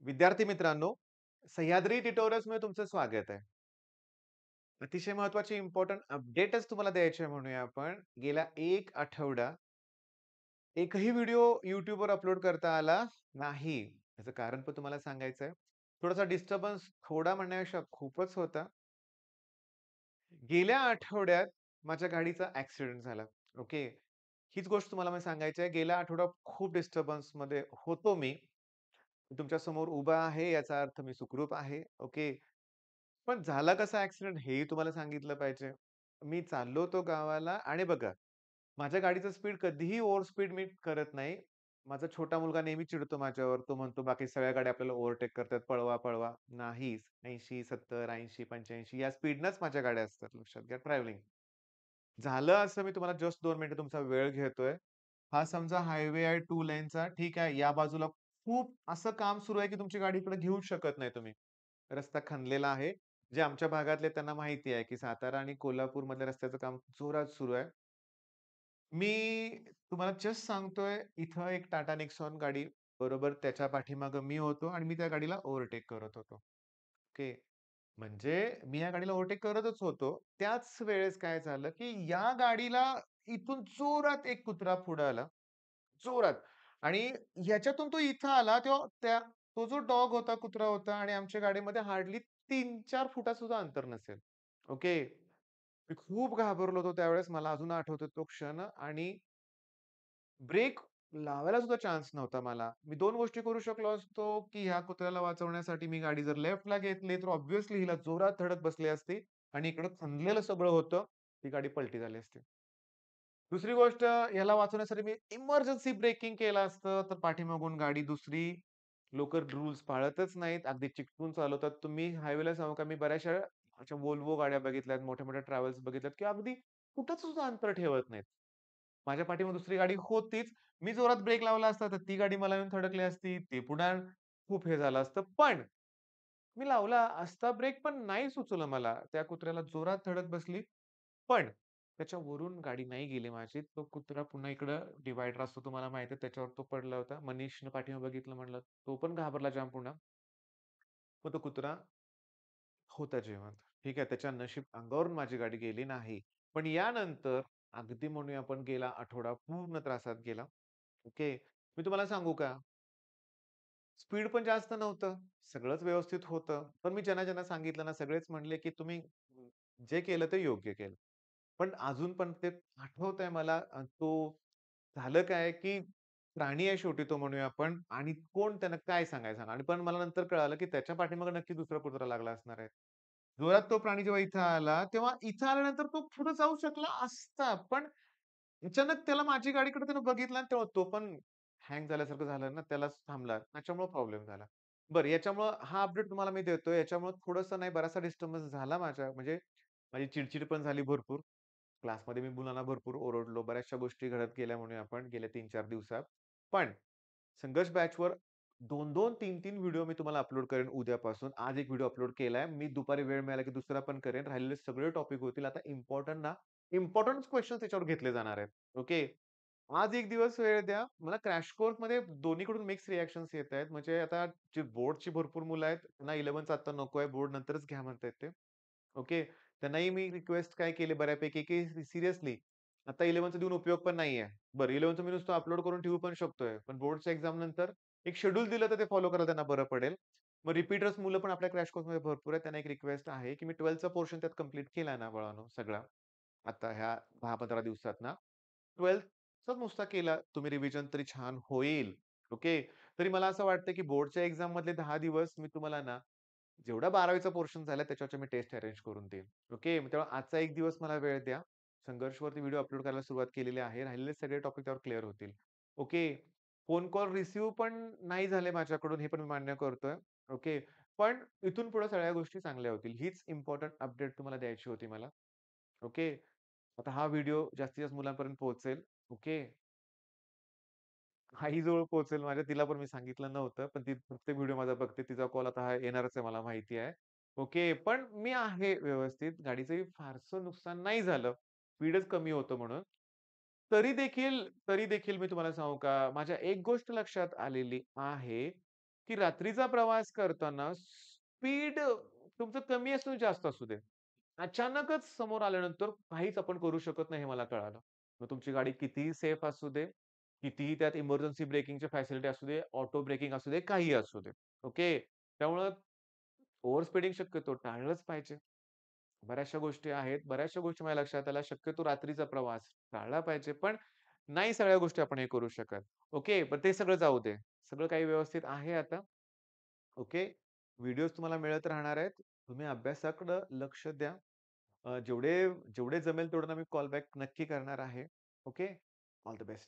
विद्यार्थी मित्रांनो, सह्याद्री ट्युटोरियल्समध्ये तुमचं स्वागत आहे. अतिशय महत्त्वाची इम्पोर्टंट अपडेटच तुम्हाला द्यायची आहे म्हणूया आपण. गेला 1 आठवडा एकही व्हिडिओ YouTubeवर अपलोड करता आला नाही. त्याचं कारण पण तुम्हाला सांगायचं आहे. थोडासा डिस्टर्बन्स थोडा म्हणण्यापेक्षा खूपच होता. गेल्या आठवड्यात माझ्या गाडीचा ॲक्सिडेंट झाला. ओके. हीच गोष्ट तुम्हाला मी सांगायची आहे. गेल्या आठवड्यात खूप डिस्टर्बन्समध्ये होतो मी. मी तुमच्या समोर उभा आहे याचा अर्थ मी सुखरूप आहे. ओके. पण झाला कसा ॲक्सिडेंट हेही तुम्हाला सांगितलं पाहिजे. मी चाललो होतो गावाला आणि बघा, माझ्या गाडीचं स्पीड कधीही ओव्हर स्पीड मी करत नाही. माझा छोटा मुलगा नेहमी चिडतो माझ्यावर. तो म्हणतो, "बाकी सगळ्या गाड्या आपल्याला ओव्हरटेक करतात. पळवा, पळवा." नाही. 80, 70, 80, 85 या स्पीडनंच माझ्या गाड्या असतात. लक्षात घ्या ट्रॅव्हलिंग. झालं असं मी तुम्हाला जस्ट 2 मिनिटं तुमचा वेळ घेतोय. हा समजा हायवे आहे 2 लेनचा. ठीक आहे. या बाजूला खूप असं काम सुरू आहे, की तुमची गाडी इकडे घेऊच शकत नाही तुम्ही. रस्ता खणलेला आहे. जे आमच्या भागातले त्यांना माहिती आहे, की सातारा आणि कोल्हापूरमधल्या रस्त्याचं काम जोरात सुरू आहे. मी तुम्हाला जस्ट सांगतोय, इथं एक टाटा नेक्सॉन गाडी बरोबर त्याच्या पाठीमागे मी होतो आणि मी त्या गाडीला ओव्हरटेक करत होतो. ओके. म्हणजे मी या गाडीला ओव्हरटेक करतच होतो. त्याच वेळेस काय झालं, की या गाडीला इथून जोरात एक कुत्रा पुढे आला. जोरात आणि ह्याच्यातून तो इथं आला तेव्हा तो जो डॉग होता, कुत्रा होता आणि आमच्या गाडीमध्ये हार्डली 3-4 फुटाचं सुद्धा अंतर नसेल. ओके. मी खूप घाबरलो होतो त्यावेळेस. मला अजून आठवतो तो क्षण आणि ब्रेक लावायला सुद्धा चान्स नव्हता मला. मी 2 गोष्टी करू शकलो असतो, की ह्या कुत्र्याला वाचवण्यासाठी मी गाडी जर लेफ्टला घेतली, तर ऑब्व्हियसली हिला जोरात धडक बसली असती आणि इकडं खणलेलं सगळं होतं. ती गाडी पलटी झाली असती. दुसरी गोष्ट याला वाचवण्यासाठी मी इमर्जन्सी ब्रेकिंग केलं असतं, तर पाठीमागून गाडी दुसरी लोकं रूल्स पाळतच नाहीत. अगदी चिकटून चालवतात. तुम्ही हायवेला सांगू का, मी बऱ्याचशा अशा Volvo गाड्या बघितल्यात, मोठ्या-मोठ्या ट्रॅव्हल्स बघितल्यात, की अगदी कुठंच सुद्धा अंतर ठेवत नाहीत. माझ्या पाठीमागे दुसरी गाडी होतीच. मी जोरात ब्रेक लावला असता, तर ती गाडी मला येऊन थडकली असती. ते पुन्हा खूप हे झालं असतं. पण मी लावला असता ब्रेक, पण नाही सुचवलं मला. त्या कुत्र्याला जोरात धडक बसली. पण त्याच्यावरून गाडी नाही गेली माझी. तो कुत्रा पुन्हा इकडं डिव्हायडर असतो तुम्हाला माहिती आहे, त्याच्यावर तो पडला होता. मनीषनं पाठीमागे बघितलं म्हणलं, तो पण घाबरला जाम पुन्हा. मग तो कुत्रा होता जिवंत. ठीक आहे, त्याच्या नशीब अंगावरून माझी गाडी गेली नाही. पण यानंतर अगदी म्हणूया आपण गेला आठवडा पूर्ण त्रासात गेला. ओके. मी तुम्हाला सांगू का? स्पीड पण जास्त नव्हतं. सगळंच व्यवस्थित होतं. पण मी ज्यांना-ज्यांना सांगितलं ना, सगळेच म्हणले, की "तुम्ही जे केलं ते योग्य केलं." पण अजून पण ते आठवतंय मला तो झालं काय, की प्राणी आहे शेवटी तो म्हणूया आपण आणि कोण त्यानं काय सांगायचं सांगा आणि पण मला नंतर कळालं, की त्याच्या पाठीमागे नक्की दुसरा कुत्रा लागला असणार आहे. जोरात तो प्राणी जेव्हा इथं आला, तेव्हा इथं आल्यानंतर तो पुढे जाऊ शकला असता. पण अचानक त्याला माझी गाडीकडे त्यानं बघितलं आणि तेव्हा तो पण हँग झाल्यासारखं झालं ना, त्यालाच थांबला. त्याच्यामुळे प्रॉब्लेम झाला. बरं याच्यामुळं हा अपडेट तुम्हाला मी देतोय. याच्यामुळं थोडंसं नाही बराचसा डिस्टर्बन्स झाला माझ्या म्हणजे माझी चिड पण झाली भरपूर. क्लासमध्ये मी मुलांना भरपूर ओरडलो. बऱ्याचशा गोष्टी घडत गेल्या म्हणूया आपण गेल्या 3-4 दिवसात. पण संघर्ष बॅचवर 2-2, 3-3 व्हिडिओ मी तुम्हाला अपलोड करेन उद्यापासून. आज एक व्हिडिओ अपलोड केलाय. मी दुपारी वेळ मिळाला की दुसरा पण करेन. राहिलेले सगळे टॉपिक होतील. आता इम्पोर्टंट क्वेशन्स त्याच्यावर घेतले जाणार आहेत. ओके. आज एक दिवस वेळ द्या. मला क्रॅश कोर्समध्ये दोन्हीकडून मिक्स रिएक्शन्स येतायत. म्हणजे आता जी बोर्डची भरपूर मुलं आहेत, त्यांना 11च आता नकोय, बोर्ड नंतरच घ्या म्हणतायत ते. ओके. त्यांनाही मी रिक्वेस्ट काय केली बऱ्यापैकी, की सीरियसली आता 11चा देऊन उपयोग पण नाहीये. बरं 11चं मी नुसतं अपलोड करून ठेवू पण शकतोय. पण बोर्डच्या एक्झाम नंतर एक शेड्यूल दिलं तर ते फॉलो करायला त्यांना बरं पडेल. मग रिपीटर्स मुलं पण आपल्या क्रॅश कोर्समध्ये भरपूर आहेत. त्यांना एक रिक्वेस्ट आहे, की मी 12चा पोर्शन त्यात कंप्लीट केलाय ना बाळांनो सगळा. आता ह्या 10-15 दिवसात ना. 12चाच नुसता केला तुम्ही रिव्हिजन तरी छान होईल. ओके. तरी मला असं वाटतं, की बोर्डच्या एक्झाम मधले 10 दिवस मी तुम्हाला ना जेवढा 12वीचा पोर्शन झाला त्याच्यावरची मी टेस्ट अरेंज करून देईन. ओके. मग तेव्हा आजचा 1 दिवस मला वेळ द्या. संघर्षवरती व्हिडिओ अपलोड करायला सुरुवात केलेली आहे. राहिलेले सगळे टॉपिक त्यावर क्लिअर होतील. ओके. फोन कॉल रिसीव्ह पण नाही झाले माझ्याकडून हे पण मी मान्य करतोय. ओके. पण इथून पुढे सगळ्या गोष्टी चांगल्या होतील. हीच इम्पोर्टंट अपडेट तुम्हाला द्यायची होती मला. ओके. आता हा व्हिडिओ जास्तीत जास्त मुलांपर्यंत पोहोचेल. ओके. आईजवळ पोहोचेल माझ्या. तिला पण मी सांगितलं नव्हतं. पण ती प्रत्येक व्हिडिओ माझा बघते. तिचा कॉल आता हा येणारच आहे मला माहिती आहे. ओके. पण मी आहे व्यवस्थित. गाडीचंही फारसं नुकसान नाही झालं. स्पीडच कमी होतं म्हणून. तरी देखील मी तुम्हाला सांगू का, माझ्या एक गोष्ट लक्षात आलेली आहे, की रात्रीचा प्रवास करताना स्पीड तुमचं कमी असू दे, जास्त असू दे. अचानकच समोर आल्यानंतर काहीच आपण करू शकत नाही हे मला कळालं. मग तुमची गाडी कितीही सेफ असू दे, कितीही त्यात इमर्जन्सी ब्रेकिंगची फॅसिलिटी असू दे, ऑटो ब्रेकिंग असू दे, काहीही असू दे. ओके. त्यामुळं ओव्हर स्पीडिंग शक्यतो टाळलंच पाहिजे. बऱ्याचशा गोष्टी आहेत, बऱ्याचशा गोष्टी माझ्या लक्षात आल्या. शक्यतो रात्रीचा प्रवास टाळला पाहिजे. पण नाही सगळ्या गोष्टी आपण हे करू शकत. ओके. पण ते सगळं जाऊ दे. सगळं काही व्यवस्थित आहे आता. ओके. व्हिडिओज तुम्हाला मिळत राहणार आहेत. तुम्ही अभ्यासाकडे लक्ष द्या. जेवढे जेवढे जमेल तेवढं मी कॉल बॅक नक्की करणार आहे. ओके. All the best.